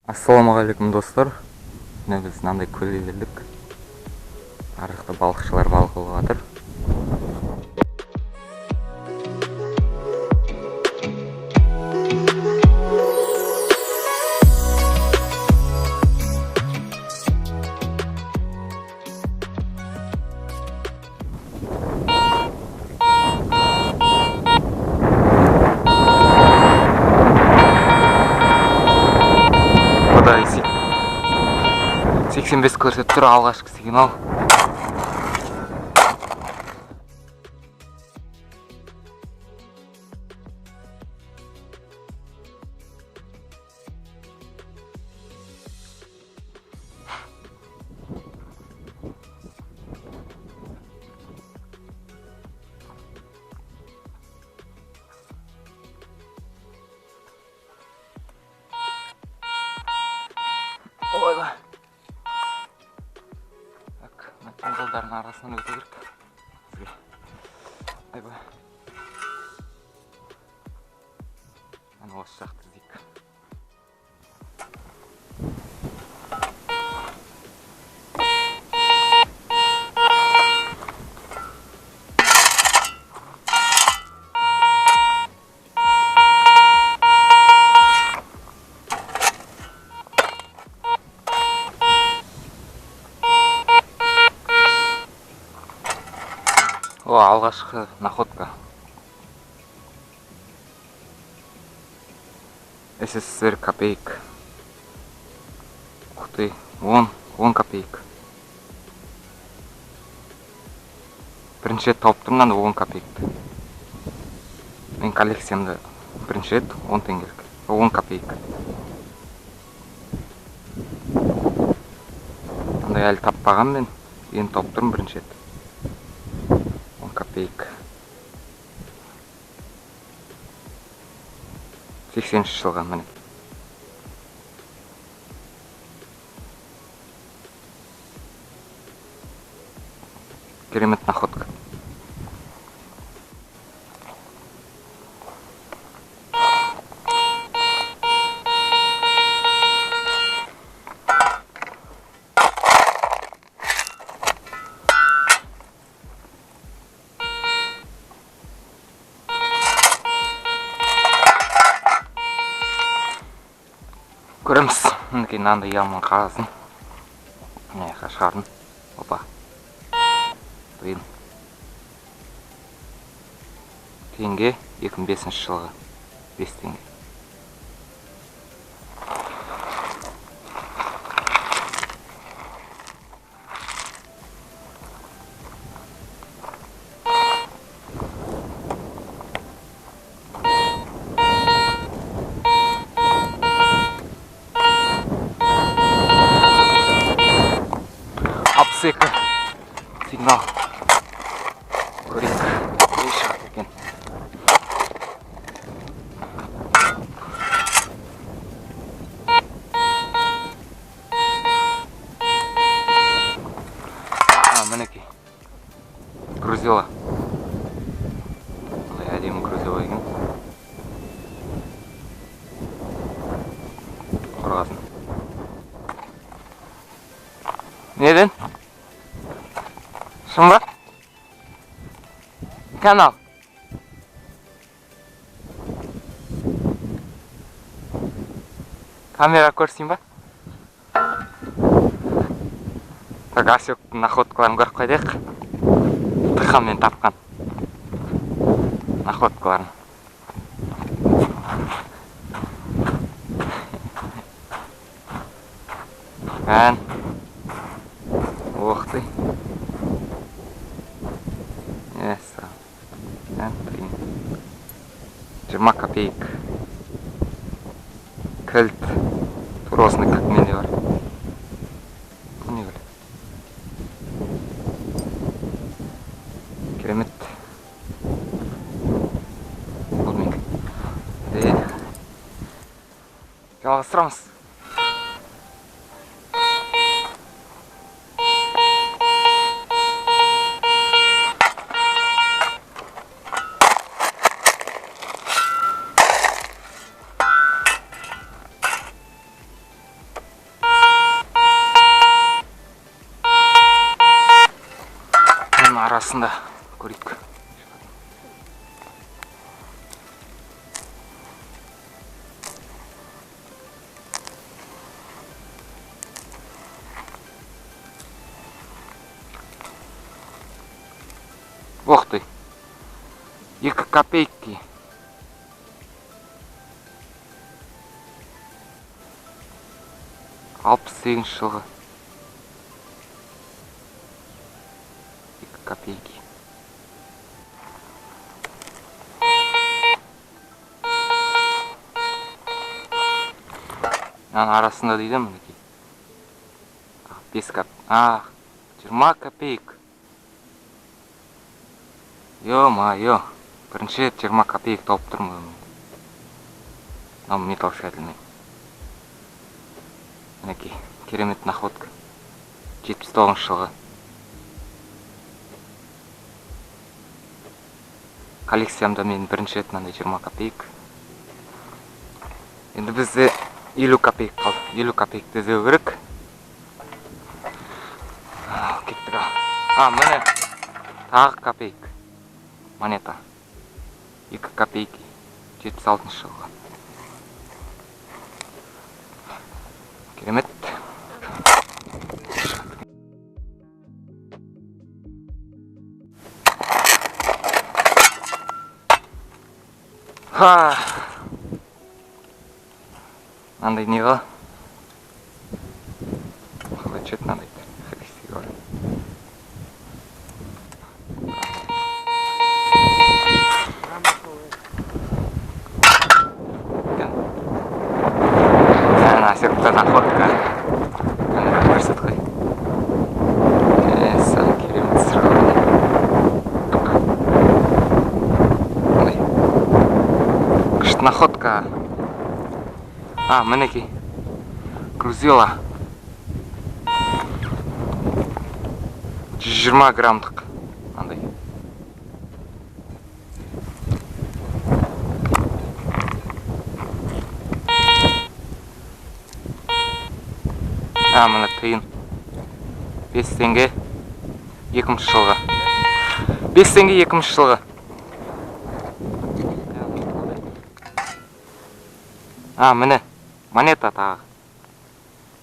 Ассалаумағалейкум достар. Міне біз мынандай көлге келдік. Ар жақта балықшылар балық аулап жатыр. Құдай 85 көрсетіп тұр, алғашқы сигнал. Ойбай. Так, мына жолдардың арасынан өте керек. Айбай. Ана осы жақты іздейік. О, алғашқы находка. СССР копеек. Ух ты, 10 копеек. Бірінші рет тауып тұрмын, 10 копеекті. Мен коллекциямда бірінші рет 10 теңгелік. 10 копеек. Андай әлі таппаған мен. Енді тауып тұрмын бірінші рет. 10 копеек. 80 жылға міне. Керемет находка. Көреміз. Мінекей мынандай яман қағазын. Мына жаққа шығардым. Опа. Тиын. Теңге 2005 жылғы. 5 теңге. Апсека сигнал. Көрейік. Не шығады екен. Мінекей. Грузила. Әдемі грузила екен. Қорғасын. Неден? Шын ба? Канал. Камера көрсейін ба? Так, Асектің находкаларын көріп қайдайық. Тықанмен тапқан находкаларын. Ән. Ох ты. Яса. Ән, тиын. 20 копеек. Кілт. Туросный как менде бар. Не білі. Керемет. Бұл менге. Жалғастырамыз. арасында көрейік. Ох ты, 2 копейки. Алпыс сегізінші жылғы 2 копейки. Арасында дейді мінекей. 5 копейк. 20 копейк. Ё-моё, бірінші рет 20 копейк тауып тұрмын. Мынау металлоискательный. Мінекей, керемет находка. 79 жылғы. Коллекциямда мен бірінші рет мынандай 20 копейк. Енді бізде 50 копейк қалды. 50 копейкті іздеу керек. Кеттік. Міне тағы копейк. Монета. 2 копейки. 76 жылғы. Керемет. Мынандай не ғой? Қалай чет мынандай христи бар. Асекта находка. Көрсет қой. Керемет сырға. Күшті находка. Мінекей. Грузила. 120 граммдық. Андай. Мына тиын. 5 теңге 2000 жылғы. 5 теңге 2000 жылғы. Міне. Монета тағы.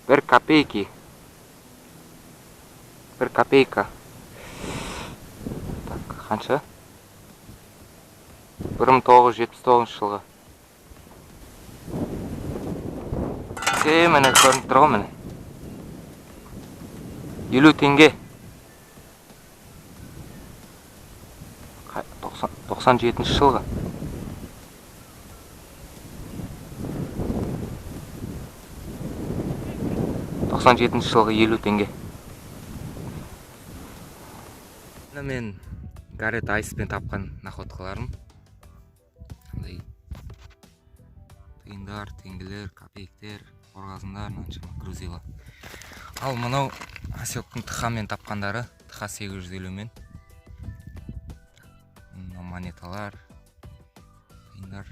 1 копейки. 1 копейка. Так, қанша? 1979 жылғы. Міне көрініп тұр ғой міне. 50 теңге. 97 жылғы. Жылғы 50 теңге. Мен Гаррет Айспен тапқан находкаларым. Тиындар, теңгелер, копейктер, қорғасындар, грузила. Ал мынау Асектің тықамен тапқандары, тықа 850-мен. Монеталар, тиындар,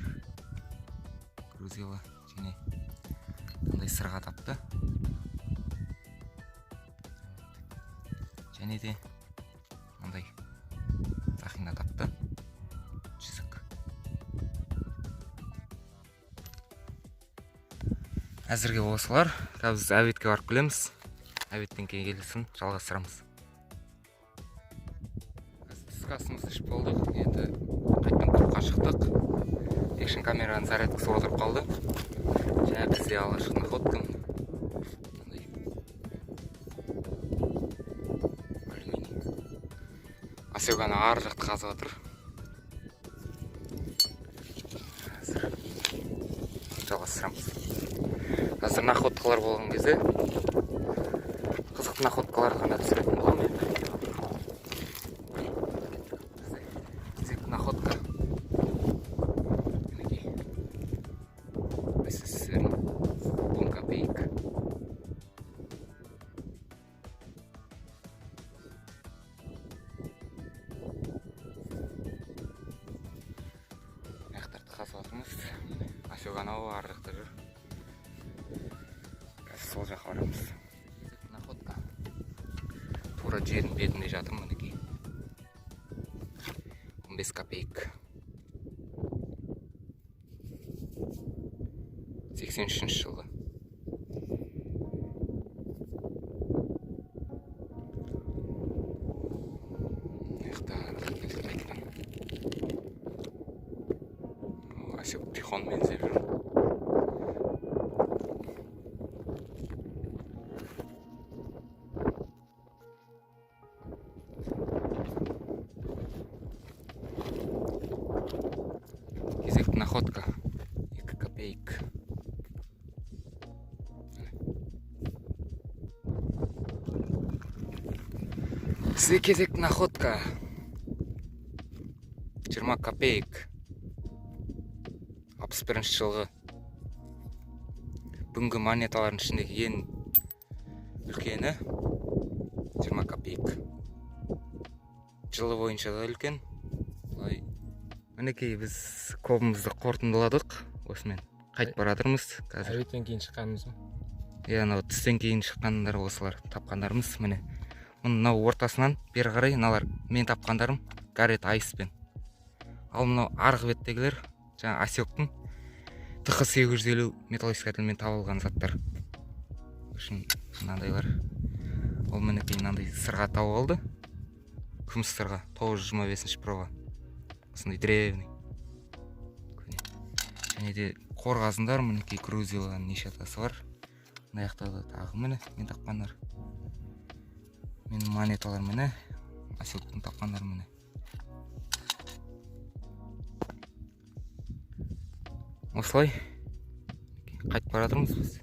грузила, және қандай сырға тапты. Және де мындай сақина тапты. Жүзік. Әзірге осылар. Біз әуетке барып келеміз. Әуеттен кейін келесін жалғастырамыз. Түскі асымызды ішіп болдық. Енді қайтадан клубқа шықтық. Экшн камераның зарядкасы отырып қалды. Және бізде алғашқы находкам. Асеганы ар жақты қазып жатыр. Жалғастырамыз. Қазір находкалар болған кезде қызықты находкалар ғана түсіретін боламын енді. Кезекті находка. Мінекей. СССР 10 копейк. Асек анау ар жақта жүр. Сол жаққа барамыз. Находка. Тура жердің бетінде жатыр мінекей. 15 копеек. 83 жылы. Асек Тихон бензер. Кезекті находка 2 копеек. Сізге кезекті находка 20 копеек. 61 жылғы. Бүгінгі монеталардың ішіндегі ең үлкені 20 копеек. Жылы бойынша да үлкен. Мінекей біз кобымызды қорытындыладық. Осымен қайтып барадырмыз қазір. Әуеттен кейін шыққанымыз ба? Анау түстен кейін шыққандар осылар тапқандарымыз. Міне мынау ортасынан бері қарай мыналар мен тапқандарым Гаррет Айспен. Ал мынау арғы беттегілер жаңа Асектің ТХ-850 металлоискательмен табылған заттар. Үшін мынандайлар. Ол мінекей мынандай сырға тауып алды. Күміс сырға 925 проға. Осындай древний. Және де қорғазындар мінекей Грузиялан неше атасы бар. Мына аяқтарда тағы міне мен тапқандар. Менің монеталар міне Асектің тапқандар міне. Осылай қайтып баратырмыз біз.